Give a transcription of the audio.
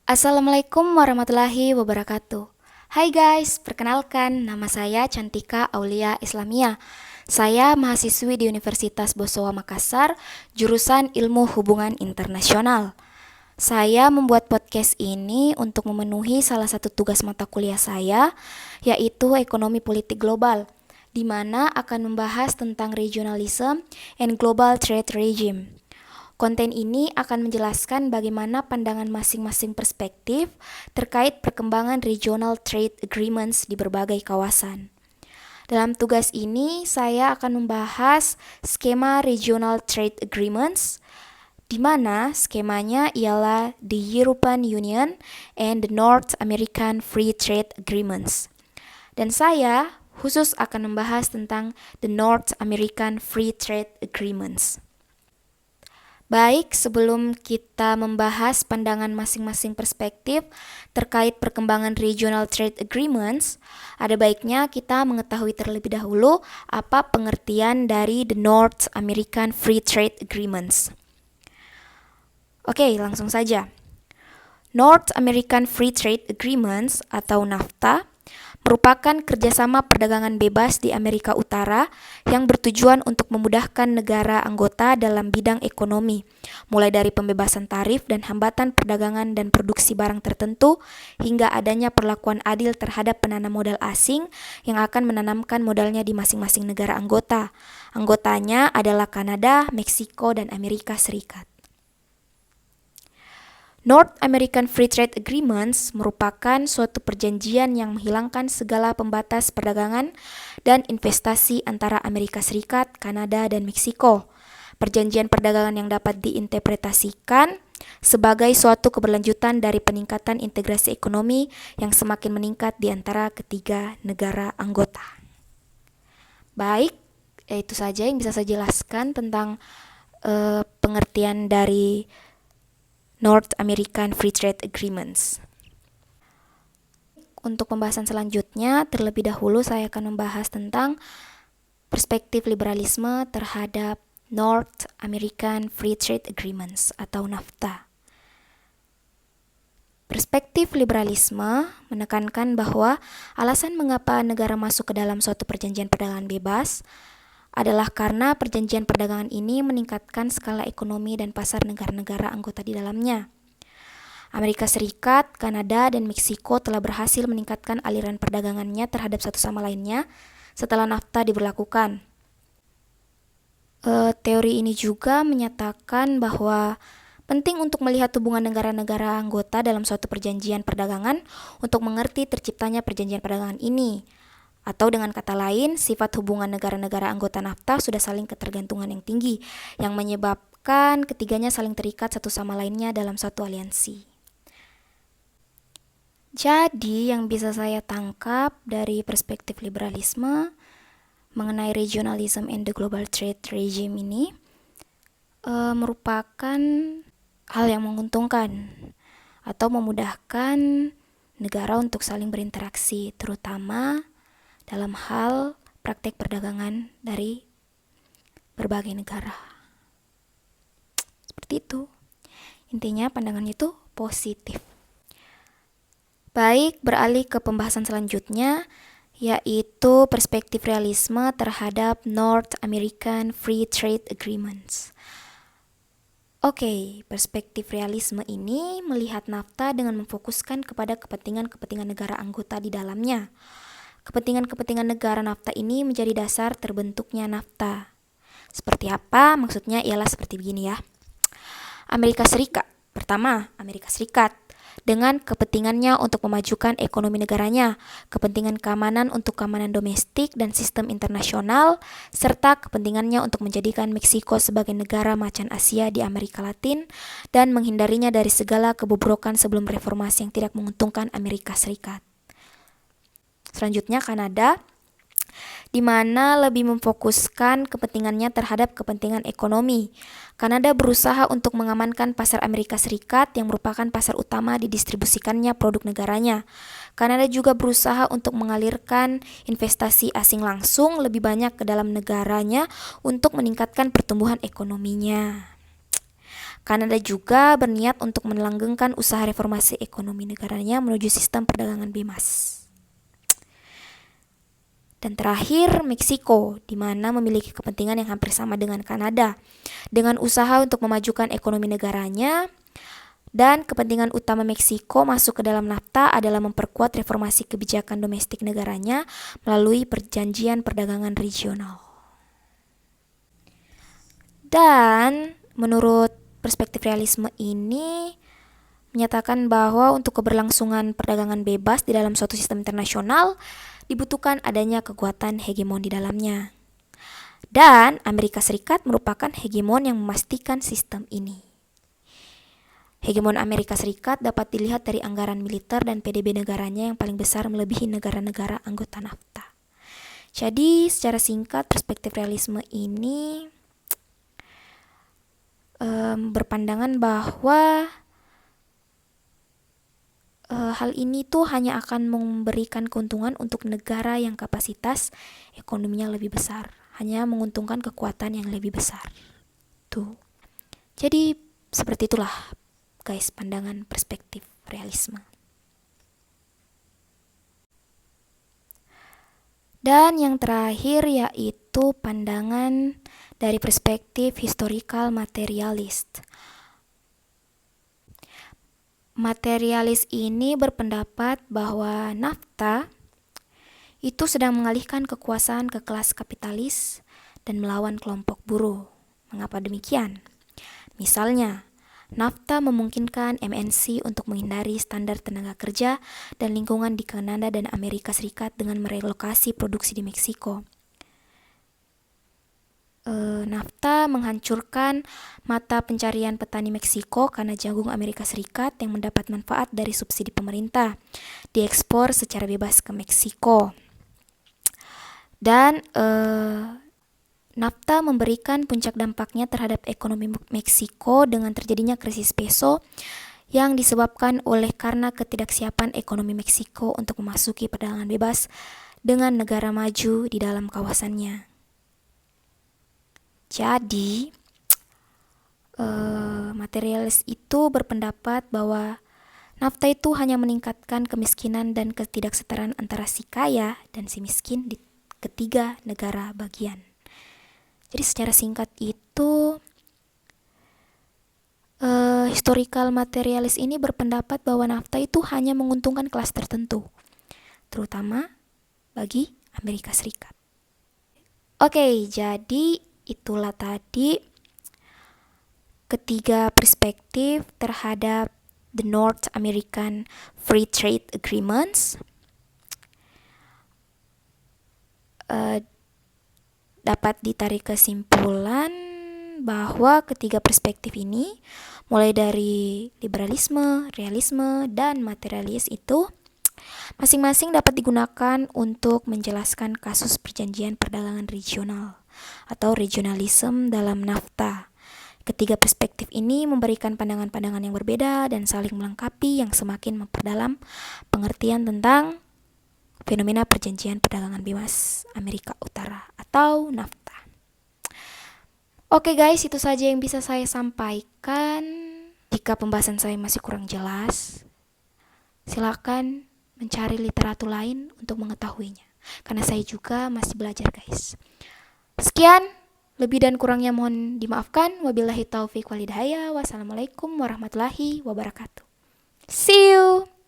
Assalamualaikum warahmatullahi wabarakatuh. Hai guys, perkenalkan nama saya Cantika Aulia Islamia. Saya mahasiswi di Universitas Bosowa Makassar, jurusan Ilmu Hubungan Internasional. Saya membuat podcast ini untuk memenuhi salah satu tugas mata kuliah saya, yaitu Ekonomi Politik Global, di mana akan membahas tentang regionalism and global trade regime. Konten ini akan menjelaskan bagaimana pandangan masing-masing perspektif terkait perkembangan regional trade agreements di berbagai kawasan. Dalam tugas ini, saya akan membahas skema regional trade agreements, di mana skemanya ialah the European Union and the North American Free Trade Agreements. Dan saya khusus akan membahas tentang the North American Free Trade Agreements. Baik, sebelum kita membahas pandangan masing-masing perspektif terkait perkembangan regional trade agreements, ada baiknya kita mengetahui terlebih dahulu apa pengertian dari the North American Free Trade Agreements. Oke, langsung saja. North American Free Trade Agreements atau NAFTA merupakan kerjasama perdagangan bebas di Amerika Utara yang bertujuan untuk memudahkan negara anggota dalam bidang ekonomi, mulai dari pembebasan tarif dan hambatan perdagangan dan produksi barang tertentu, hingga adanya perlakuan adil terhadap penanam modal asing yang akan menanamkan modalnya di masing-masing negara anggota. Anggotanya adalah Kanada, Meksiko, dan Amerika Serikat. North American Free Trade Agreements merupakan suatu perjanjian yang menghilangkan segala pembatas perdagangan dan investasi antara Amerika Serikat, Kanada, dan Meksiko. Perjanjian perdagangan yang dapat diinterpretasikan sebagai suatu keberlanjutan dari peningkatan integrasi ekonomi yang semakin meningkat di antara ketiga negara anggota. Baik, itu saja yang bisa saya jelaskan tentang pengertian dari North American Free Trade Agreements. Untuk pembahasan selanjutnya, terlebih dahulu saya akan membahas tentang perspektif liberalisme terhadap North American Free Trade Agreements atau NAFTA. Perspektif liberalisme menekankan bahwa alasan mengapa negara masuk ke dalam suatu perjanjian perdagangan bebas adalah karena perjanjian perdagangan ini meningkatkan skala ekonomi dan pasar negara-negara anggota di dalamnya. Amerika Serikat, Kanada, dan Meksiko telah berhasil meningkatkan aliran perdagangannya terhadap satu sama lainnya setelah NAFTA diberlakukan. Teori ini juga menyatakan bahwa penting untuk melihat hubungan negara-negara anggota dalam suatu perjanjian perdagangan untuk mengerti terciptanya perjanjian perdagangan ini. Atau dengan kata lain, sifat hubungan negara-negara anggota NAFTA sudah saling ketergantungan yang tinggi, yang menyebabkan ketiganya saling terikat satu sama lainnya dalam satu aliansi. Jadi, yang bisa saya tangkap dari perspektif liberalisme mengenai regionalism and the global trade regime ini merupakan hal yang menguntungkan atau memudahkan negara untuk saling berinteraksi, terutama dalam hal praktek perdagangan dari berbagai negara. Seperti itu. Intinya pandangannya itu positif. Baik, beralih ke pembahasan selanjutnya, yaitu perspektif realisme terhadap North American Free Trade Agreements. Oke, perspektif realisme ini melihat NAFTA dengan memfokuskan kepada kepentingan-kepentingan negara anggota di dalamnya. Kepentingan-kepentingan negara NAFTA ini menjadi dasar terbentuknya NAFTA. Seperti apa? Maksudnya ialah seperti begini ya. Amerika Serikat. Pertama, Amerika Serikat dengan kepentingannya untuk memajukan ekonomi negaranya, kepentingan keamanan untuk keamanan domestik dan sistem internasional, serta kepentingannya untuk menjadikan Meksiko sebagai negara macan Asia di Amerika Latin dan menghindarinya dari segala kebobrokan sebelum reformasi yang tidak menguntungkan Amerika Serikat. Selanjutnya Kanada, di mana lebih memfokuskan kepentingannya terhadap kepentingan ekonomi. Kanada berusaha untuk mengamankan pasar Amerika Serikat yang merupakan pasar utama didistribusikannya produk negaranya. Kanada juga berusaha untuk mengalirkan investasi asing langsung lebih banyak ke dalam negaranya untuk meningkatkan pertumbuhan ekonominya. Kanada juga berniat untuk melanggengkan usaha reformasi ekonomi negaranya menuju sistem perdagangan bebas. Dan terakhir, Meksiko, di mana memiliki kepentingan yang hampir sama dengan Kanada, dengan usaha untuk memajukan ekonomi negaranya. Dan kepentingan utama Meksiko masuk ke dalam NAFTA adalah memperkuat reformasi kebijakan domestik negaranya melalui perjanjian perdagangan regional. Dan menurut perspektif realisme ini menyatakan bahwa untuk keberlangsungan perdagangan bebas di dalam suatu sistem internasional dibutuhkan adanya kekuatan hegemon di dalamnya. Dan Amerika Serikat merupakan hegemon yang memastikan sistem ini. Hegemon Amerika Serikat dapat dilihat dari anggaran militer dan PDB negaranya yang paling besar melebihi negara-negara anggota NAFTA. Jadi secara singkat perspektif realisme ini berpandangan bahwa hal ini tuh hanya akan memberikan keuntungan untuk negara yang kapasitas ekonominya lebih besar, hanya menguntungkan kekuatan yang lebih besar. Tuh. Jadi seperti itulah guys pandangan perspektif realisme. Dan yang terakhir yaitu pandangan dari perspektif historical materialist. Materialis ini berpendapat bahwa NAFTA itu sedang mengalihkan kekuasaan ke kelas kapitalis dan melawan kelompok buruh. Mengapa demikian? Misalnya, NAFTA memungkinkan MNC untuk menghindari standar tenaga kerja dan lingkungan di Kanada dan Amerika Serikat dengan merelokasi produksi di Meksiko. NAFTA menghancurkan mata pencarian petani Meksiko karena jagung Amerika Serikat yang mendapat manfaat dari subsidi pemerintah diekspor secara bebas ke Meksiko. Dan NAFTA memberikan puncak dampaknya terhadap ekonomi Meksiko dengan terjadinya krisis peso yang disebabkan oleh karena ketidaksiapan ekonomi Meksiko untuk memasuki perdagangan bebas dengan negara maju di dalam kawasannya. Jadi, materialis itu berpendapat bahwa NAFTA itu hanya meningkatkan kemiskinan dan ketidaksetaraan antara si kaya dan si miskin di ketiga negara bagian. Jadi secara singkat itu, historical materialis ini berpendapat bahwa NAFTA itu hanya menguntungkan kelas tertentu, terutama bagi Amerika Serikat. Oke, jadi itulah tadi ketiga perspektif terhadap the North American Free Trade Agreements. Dapat ditarik kesimpulan bahwa ketiga perspektif ini, mulai dari liberalisme, realisme, dan materialis itu masing-masing dapat digunakan untuk menjelaskan kasus perjanjian perdagangan regional atau regionalism dalam NAFTA. Ketiga perspektif ini memberikan pandangan-pandangan yang berbeda dan saling melengkapi yang semakin memperdalam pengertian tentang fenomena perjanjian perdagangan bebas Amerika Utara atau NAFTA. Oke guys, itu saja yang bisa saya sampaikan. Jika pembahasan saya masih kurang jelas, silakan mencari literatur lain untuk mengetahuinya. Karena saya juga masih belajar guys. Sekian, lebih dan kurangnya mohon dimaafkan. Wabillahi taufiq walhidayah. Wassalamualaikum warahmatullahi wabarakatuh. See you!